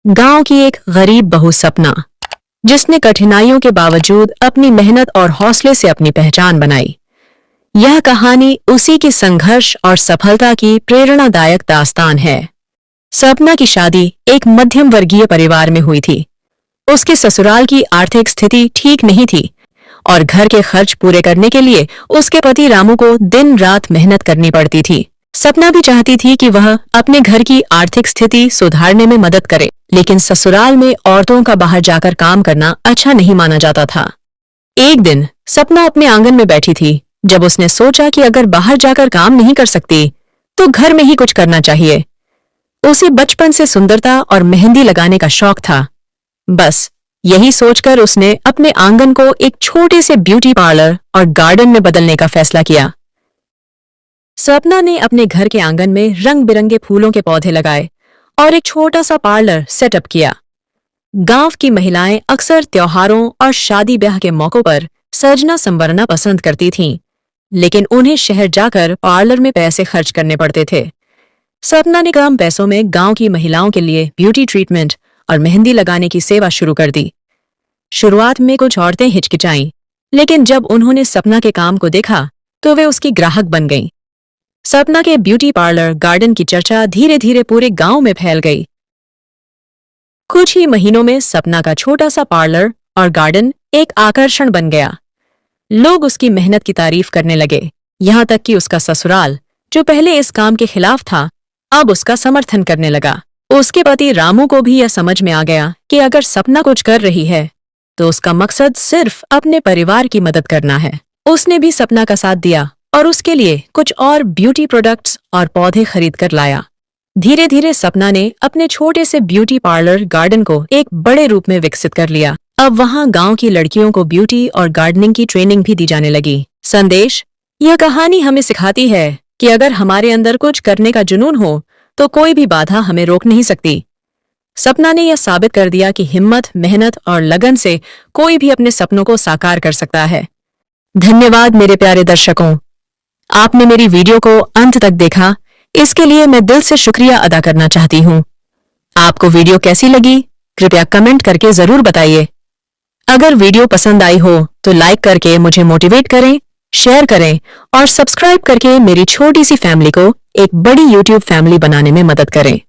गांव की एक गरीब बहू सपना, जिसने कठिनाइयों के बावजूद अपनी मेहनत और हौसले से अपनी पहचान बनाई। यह कहानी उसी की संघर्ष और सफलता की प्रेरणादायक दास्तान है। सपना की शादी एक मध्यम वर्गीय परिवार में हुई थी। उसके ससुराल की आर्थिक स्थिति ठीक नहीं थी और घर के खर्च पूरे करने के लिए उसके पति रामू को दिन रात मेहनत करनी पड़ती थी। सपना भी चाहती थी कि वह अपने घर की आर्थिक स्थिति सुधारने में मदद करे, लेकिन ससुराल में औरतों का बाहर जाकर काम करना अच्छा नहीं माना जाता था। एक दिन सपना अपने आंगन में बैठी थी जब उसने सोचा कि अगर बाहर जाकर काम नहीं कर सकती तो घर में ही कुछ करना चाहिए। उसे बचपन से सुंदरता और मेहंदी लगाने का शौक था। बस यही सोचकर उसने अपने आंगन को एक छोटे से ब्यूटी पार्लर और गार्डन में बदलने का फैसला किया। सपना ने अपने घर के आंगन में रंग बिरंगे फूलों के पौधे लगाए और एक छोटा सा पार्लर सेटअप किया। गांव की महिलाएं अक्सर त्योहारों और शादी ब्याह के मौकों पर सजना संवरना पसंद करती थीं, लेकिन उन्हें शहर जाकर पार्लर में पैसे खर्च करने पड़ते थे। सपना ने कम पैसों में गांव की महिलाओं के लिए ब्यूटी ट्रीटमेंट और मेहंदी लगाने की सेवा शुरू कर दी। शुरुआत में कुछ औरतें हिचकिचाईं, लेकिन जब उन्होंने सपना के काम को देखा तो वे उसकी ग्राहक बन गईं। सपना के ब्यूटी पार्लर गार्डन की चर्चा धीरे धीरे पूरे गांव में फैल गई। कुछ ही महीनों में सपना का छोटा सा पार्लर और गार्डन एक आकर्षण बन गया। लोग उसकी मेहनत की तारीफ करने लगे, यहां तक कि उसका ससुराल, जो पहले इस काम के खिलाफ था, अब उसका समर्थन करने लगा। उसके पति रामू को भी यह समझ में आ गया कि अगर सपना कुछ कर रही है तो उसका मकसद सिर्फ अपने परिवार की मदद करना है। उसने भी सपना का साथ दिया और उसके लिए कुछ और ब्यूटी प्रोडक्ट्स और पौधे खरीद कर लाया। धीरे धीरे सपना ने अपने छोटे से ब्यूटी पार्लर गार्डन को एक बड़े रूप में विकसित कर लिया। अब वहां गांव की लड़कियों को ब्यूटी और गार्डनिंग की ट्रेनिंग भी दी जाने लगी। संदेश: यह कहानी हमें सिखाती है कि अगर हमारे अंदर कुछ करने का जुनून हो तो कोई भी बाधा हमें रोक नहीं सकती। सपना ने यह साबित कर दिया कि हिम्मत, मेहनत और लगन से कोई भी अपने सपनों को साकार कर सकता है। धन्यवाद मेरे प्यारे दर्शकों, आपने मेरी वीडियो को अंत तक देखा, इसके लिए मैं दिल से शुक्रिया अदा करना चाहती हूँ। आपको वीडियो कैसी लगी कृपया कमेंट करके जरूर बताइए। अगर वीडियो पसंद आई हो तो लाइक करके मुझे मोटिवेट करें, शेयर करें और सब्सक्राइब करके मेरी छोटी सी फैमिली को एक बड़ी YouTube फैमिली बनाने में मदद करें।